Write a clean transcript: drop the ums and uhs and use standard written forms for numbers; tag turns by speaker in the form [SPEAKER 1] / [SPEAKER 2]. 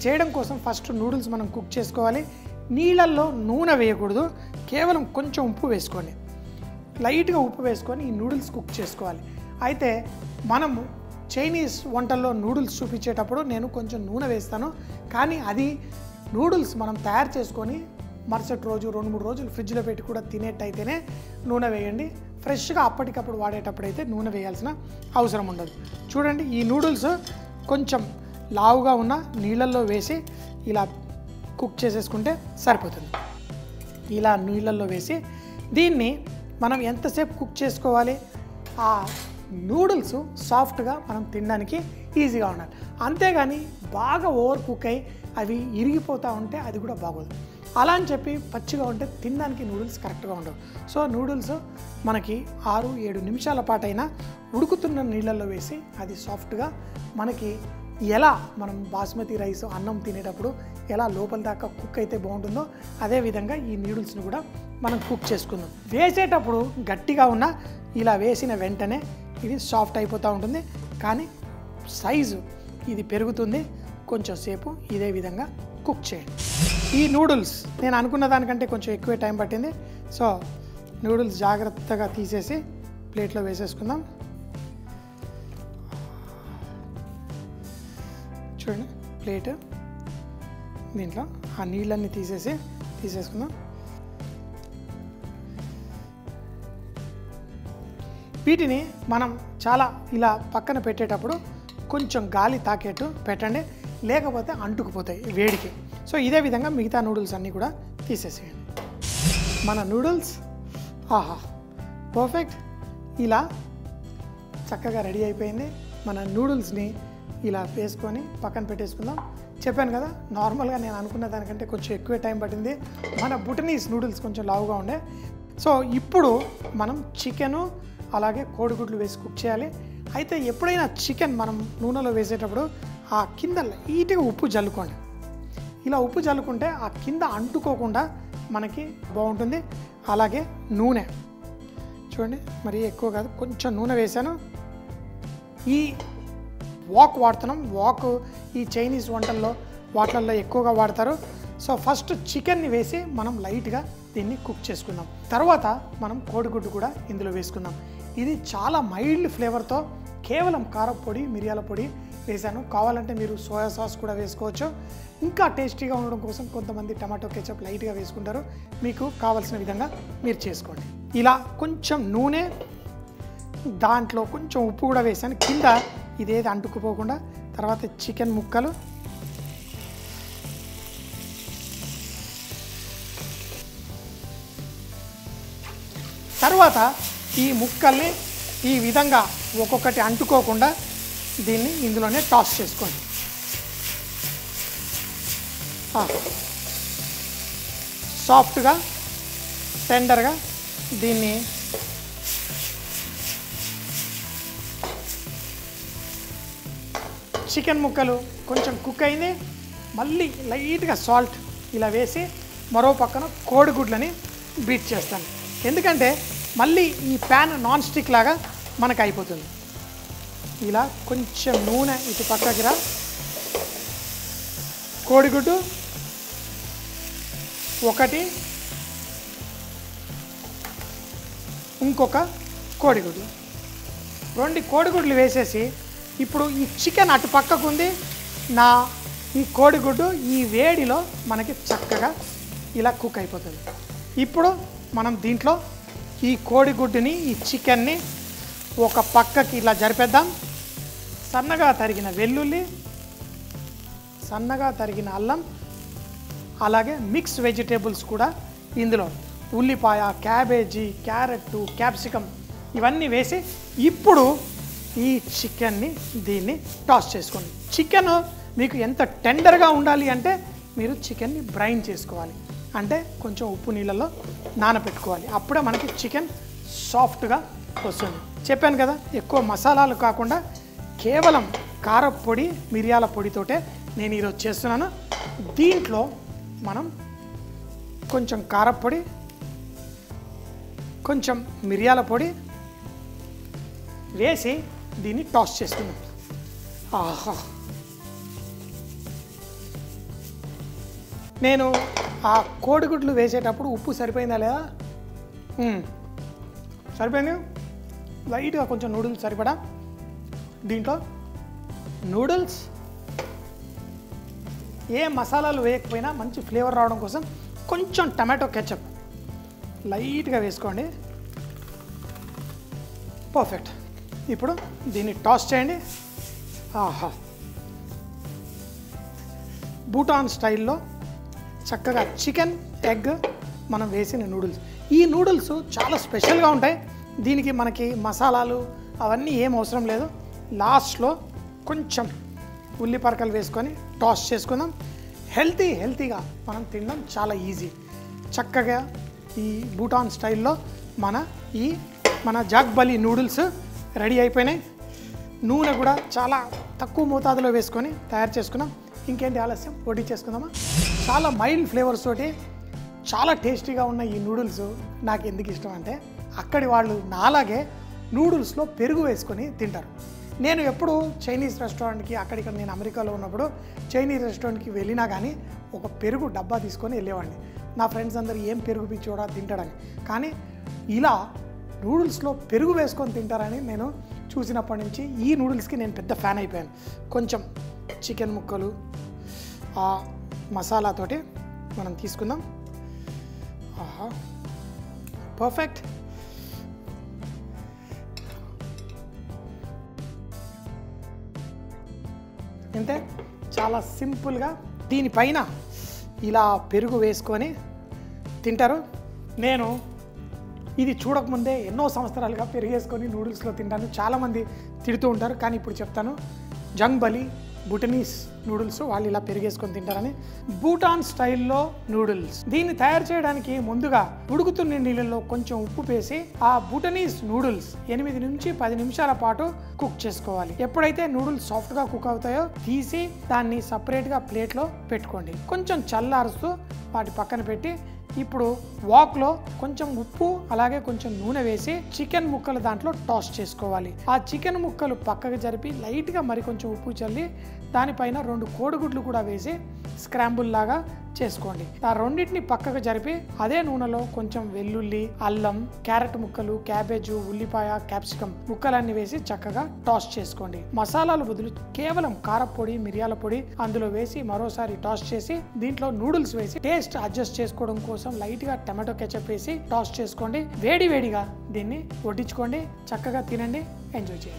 [SPEAKER 1] చేయడం కోసం first noodles మనం కుక్ చేసుకోవాలి. నీళ్ళల్లో నూనె వేయకూడదు, కేవలం కొంచెం ఉప్పు వేసుకోండి. లైట్గా ఉప్పు వేసుకొని ఈ నూడిల్స్ కుక్ చేసుకోవాలి. అయితే మనము చైనీస్ వంటల్లో నూడిల్స్ చూపించేటప్పుడు నేను కొంచెం నూనె వేస్తాను, కానీ అది నూడిల్స్ మనం తయారు చేసుకొని మరుసటి రోజు 2-3 రోజులు ఫ్రిడ్జ్లో పెట్టి కూడా తినేట్టయితేనే నూనె వేయండి. ఫ్రెష్గా అప్పటికప్పుడు వాడేటప్పుడు అయితే నూనె వేయాల్సిన అవసరం ఉండదు. చూడండి, ఈ నూడిల్స్ కొంచెం లావుగా ఉన్న నీళ్ళల్లో వేసి ఇలా కుక్ చేసేసుకుంటే సరిపోతుంది. ఇలా నీళ్ళల్లో వేసి దీన్ని మనం ఎంతసేపు కుక్ చేసుకోవాలి, ఆ నూడిల్స్ సాఫ్ట్గా మనం తినడానికి ఈజీగా ఉండాలి. అంతేగాని బాగా ఓవర్ కుక్ అయ్యి అవి ఇరిగిపోతూ ఉంటే అది కూడా బాగోదు. అలా అని చెప్పి పచ్చిగా ఉంటే తినడానికి నూడిల్స్ కరెక్ట్గా ఉండవు. సో నూడిల్స్ మనకి 6-7 నిమిషాల పాటైనా ఉడుకుతున్న నీళ్ళల్లో వేసి అది సాఫ్ట్గా మనకి ఎలా మనం బాస్మతి రైస్ అన్నం తినేటప్పుడు ఎలా లోపల దాకా కుక్ అయితే బాగుంటుందో అదేవిధంగా ఈ నూడిల్స్ని కూడా మనం కుక్ చేసుకుందాం. వేసేటప్పుడు గట్టిగా ఉన్న ఇలా వేసిన వెంటనే ఇది సాఫ్ట్ అయిపోతూ ఉంటుంది, కానీ సైజు ఇది పెరుగుతుంది. కొంచెం సేపు ఇదే విధంగా కుక్ చేయండి. ఈ నూడిల్స్ నేను అనుకున్న దానికంటే కొంచెం ఎక్కువే టైం పట్టింది. సో నూడిల్స్ జాగ్రత్తగా తీసేసి ప్లేట్లో వేసేసుకుందాం. చూడండి, ప్లేట్ దీంట్లో ఆ నీళ్ళన్నీ తీసేసుకుందాం. వీటిని మనం చాలా ఇలా పక్కన పెట్టేటప్పుడు కొంచెం గాలి తాకేట్టు పెట్టండి, లేకపోతే అంటుకుపోతాయి వేడికి. సో ఇదే విధంగా మిగతా నూడిల్స్ అన్నీ కూడా తీసేసేయండి. మన నూడిల్స్ ఆహా పర్ఫెక్ట్ ఇలా చక్కగా రెడీ అయిపోయింది. మన నూడిల్స్ని ఇలా వేసుకొని పక్కన పెట్టేసుకుందాం. చెప్పాను కదా, నార్మల్గా నేను అనుకున్న దానికంటే కొంచెం ఎక్కువే టైం పట్టింది. మన బుటనీస్ నూడిల్స్ కొంచెం లావుగా ఉండే. సో ఇప్పుడు మనం చికెను అలాగే కోడిగుడ్లు వేసి కుక్ చేయాలి. అయితే ఎప్పుడైనా చికెన్ మనం నూనెలో వేసేటప్పుడు ఆ కింద లైట్గా ఉప్పు జల్లుకోండి. ఇలా ఉప్పు జల్లుకుంటే ఆ కింద అంటుకోకుండా మనకి బాగుంటుంది. అలాగే నూనె చూడండి, మరీ ఎక్కువ కాదు, కొంచెం నూనె వేసాను. ఈ వాక్ వాడుతున్నాం. వాక్ ఈ చైనీస్ వంటల్లో వాటిల్లో ఎక్కువగా వాడతారు. సో ఫస్ట్ చికెన్ని వేసి మనం లైట్గా దీన్ని కుక్ చేసుకుందాం. తర్వాత మనం కోడిగుడ్డు కూడా ఇందులో వేసుకుందాం. ఇది చాలా మైల్డ్ ఫ్లేవర్తో కేవలం కారపొడి, మిరియాల పొడి వేసాను. కావాలంటే మీరు సోయా సాస్ కూడా వేసుకోవచ్చు. ఇంకా టేస్టీగా ఉండడం కోసం కొంతమంది టమాటో కెచప్ లైట్గా వేసుకుంటారు. మీకు కావాల్సిన విధంగా మీరు చేసుకోండి. ఇలా కొంచెం నూనె, దాంట్లో కొంచెం ఉప్పు కూడా వేసాను కింద, ఇదేది అంటుకుపోకుండా. తర్వాత చికెన్ ముక్కలు, తర్వాత ఈ ముక్కల్ని ఈ విధంగా ఒక్కొక్కటి అంటుకోకుండా దీన్ని ఇందులోనే టాస్ చేసుకోండి. సాఫ్ట్గా టెండర్గా దీన్ని చికెన్ ముక్కలు కొంచెం కుక్ అయింది. మళ్ళీ లైట్గా సాల్ట్ ఇలా వేసి మరో పక్కన కోడిగుడ్లని బీట్ చేస్తాను. ఎందుకంటే మళ్ళీ ఈ ప్యాన్ నాన్ స్టిక్ లాగా మనకు అయిపోతుంది. ఇలా కొంచెం నూనె ఇటు పక్కకి రా, కోడిగుడ్డు ఒకటి, ఇంకొక కోడిగుడ్డు, 2 కోడిగుడ్లు వేసేసి ఇప్పుడు ఈ చికెన్ అటు పక్కకు ఉంది, నా ఈ కోడిగుడ్డు ఈ వేడిలో మనకి చక్కగా ఇలా కుక్ అయిపోతుంది. ఇప్పుడు మనం దీంట్లో ఈ కోడిగుడ్డుని, ఈ చికెన్ని ఒక పక్కకి ఇలా జరిపేద్దాం. సన్నగా తరిగిన వెల్లుల్లి, సన్నగా తరిగిన అల్లం, అలాగే మిక్స్ వెజిటేబుల్స్ కూడా ఇందులో ఉల్లిపాయ, క్యాబేజీ, క్యారెట్, క్యాప్సికమ్ ఇవన్నీ వేసి ఇప్పుడు ఈ చికెన్ని దీన్ని టాస్ చేసుకోండి. చికెన్ మీకు ఎంత టెండర్గా ఉండాలి అంటే మీరు చికెన్ని బ్రైన్ చేసుకోవాలి, అంటే కొంచెం ఉప్పు నీళ్ళలో నానబెట్టుకోవాలి. అప్పుడే మనకి చికెన్ సాఫ్ట్గా వస్తుంది. చెప్పాను కదా, ఎక్కువ మసాలాలు కాకుండా కేవలం కారపొడి, మిరియాల పొడితోటే నేను ఈరోజు చేస్తున్నాను. దీంట్లో మనం కొంచెం కారపొడి, కొంచెం మిరియాల పొడి వేసి దీన్ని టాస్ చేసుకున్నాం. ఆహా, నేను ఆ కోడిగుడ్లు వేసేటప్పుడు ఉప్పు సరిపోయిందా లేదా? సరిపోయింది. లైట్గా కొంచెం నూడిల్స్ సరిపడా. దీంట్లో నూడిల్స్ ఏ మసాలాలు వేయకపోయినా మంచి ఫ్లేవర్ రావడం కోసం కొంచెం టమాటో కెచప్ లైట్గా వేసుకోండి. పర్ఫెక్ట్. ఇప్పుడు దీన్ని టాస్ చేయండి. ఆహా, భూటాన్ స్టైల్లో చక్కగా చికెన్ ఎగ్ మనం వేసిన నూడిల్స్. ఈ నూడిల్స్ చాలా స్పెషల్గా ఉంటాయి. దీనికి మనకి మసాలాలు అవన్నీ ఏం అవసరం లేదు. లాస్ట్లో కొంచెం ఉల్లిపరకలు వేసుకొని టాస్ చేసుకుందాం. హెల్తీగా మనం తినడం చాలా ఈజీ. చక్కగా ఈ భూటాన్ స్టైల్లో మన జాగ్బలి నూడిల్స్ రెడీ అయిపోయినాయి. నూనె కూడా చాలా తక్కువ మోతాదులో వేసుకొని తయారు చేసుకున్నాం. ఇంకేంటి ఆలస్యం, వడ్డీ చేసుకుందామా? చాలా మైల్డ్ ఫ్లేవర్స్ తోటి చాలా టేస్టీగా ఉన్న ఈ నూడిల్స్ నాకు ఎందుకు ఇష్టం అంటే, అక్కడి వాళ్ళు నాలాగే నూడిల్స్లో పెరుగు వేసుకొని తింటారు. నేను ఎప్పుడు చైనీస్ రెస్టారెంట్కి అక్కడిక్కడ నేను అమెరికాలో ఉన్నప్పుడు చైనీస్ రెస్టారెంట్కి వెళ్ళినా కానీ ఒక పెరుగు డబ్బా తీసుకొని వెళ్ళేవాడిని. నా ఫ్రెండ్స్ అందరూ ఏం పెరుగు పిచ్చోడా తింటాడని. కానీ ఇలా నూడిల్స్లో పెరుగు వేసుకొని తింటారని నేను చూసినప్పటి నుంచి ఈ నూడిల్స్కి నేను పెద్ద ఫ్యాన్ అయిపోయాను. కొంచెం చికెన్ ముక్కలు ఆ మసాలాతోటి మనం తీసుకుందాం. ఆహా, పర్ఫెక్ట్. అంతే, చాలా సింపుల్గా దీనిపైన ఇలా పెరుగు వేసుకొని తింటారు. నేను ఇది చూడకముందే ఎన్నో సంవత్సరాలుగా పెరిగేసుకొని నూడిల్స్లో తింటాను. చాలామంది తిడుతూ ఉంటారు, కానీ ఇప్పుడు చెప్తాను. జంగ్బలి భూటనీస్ నూడిల్స్ వాళ్ళు ఇలా పెరిగేసుకొని తింటారని. భూటాన్ స్టైల్లో నూడిల్స్ దీన్ని తయారు చేయడానికి ముందుగా ఉడుకుతున్న నీళ్ళల్లో కొంచెం ఉప్పు వేసి ఆ భూటనీస్ నూడిల్స్ 8 నుంచి 10 నిమిషాల పాటు కుక్ చేసుకోవాలి. ఎప్పుడైతే నూడిల్స్ సాఫ్ట్గా కుక్ అవుతాయో తీసి దాన్ని సపరేట్గా ప్లేట్లో పెట్టుకోండి. కొంచెం చల్లారుస్తూ వాటి పక్కన పెట్టి ఇప్పుడు వాక్లో కొంచెం ఉప్పు అలాగే కొంచెం నూనె వేసి చికెన్ ముక్కలు దాంట్లో టాస్ చేసుకోవాలి. ఆ చికెన్ ముక్కలు పక్కకు జరిపి లైట్గా మరి కొంచెం ఉప్పు చల్లి దానిపైన 2 కోడిగుడ్లు కూడా వేసి స్క్రాంబుల్ లాగా చేసుకోండి. ఆ రెండింటిని పక్కకు జరిపి అదే నూనెలో కొంచెం వెల్లుల్లి, అల్లం, క్యారెట్ ముక్కలు, క్యాబేజు, ఉల్లిపాయ, క్యాప్సికం ముక్కలన్నీ వేసి చక్కగా టాస్ చేసుకోండి. మసాలాలు బదులు కేవలం కారపొడి, మిరియాల పొడి అందులో వేసి మరోసారి టాస్ చేసి దీంట్లో నూడిల్స్ వేసి టేస్ట్ అడ్జస్ట్ చేసుకోవడం కోసం లైట్గా టమాటో కెచప్ వేసి టాస్ చేసుకోండి. వేడిగా దీన్ని వడ్డించుకోండి. చక్కగా తినండి, ఎంజాయ్ చేయండి.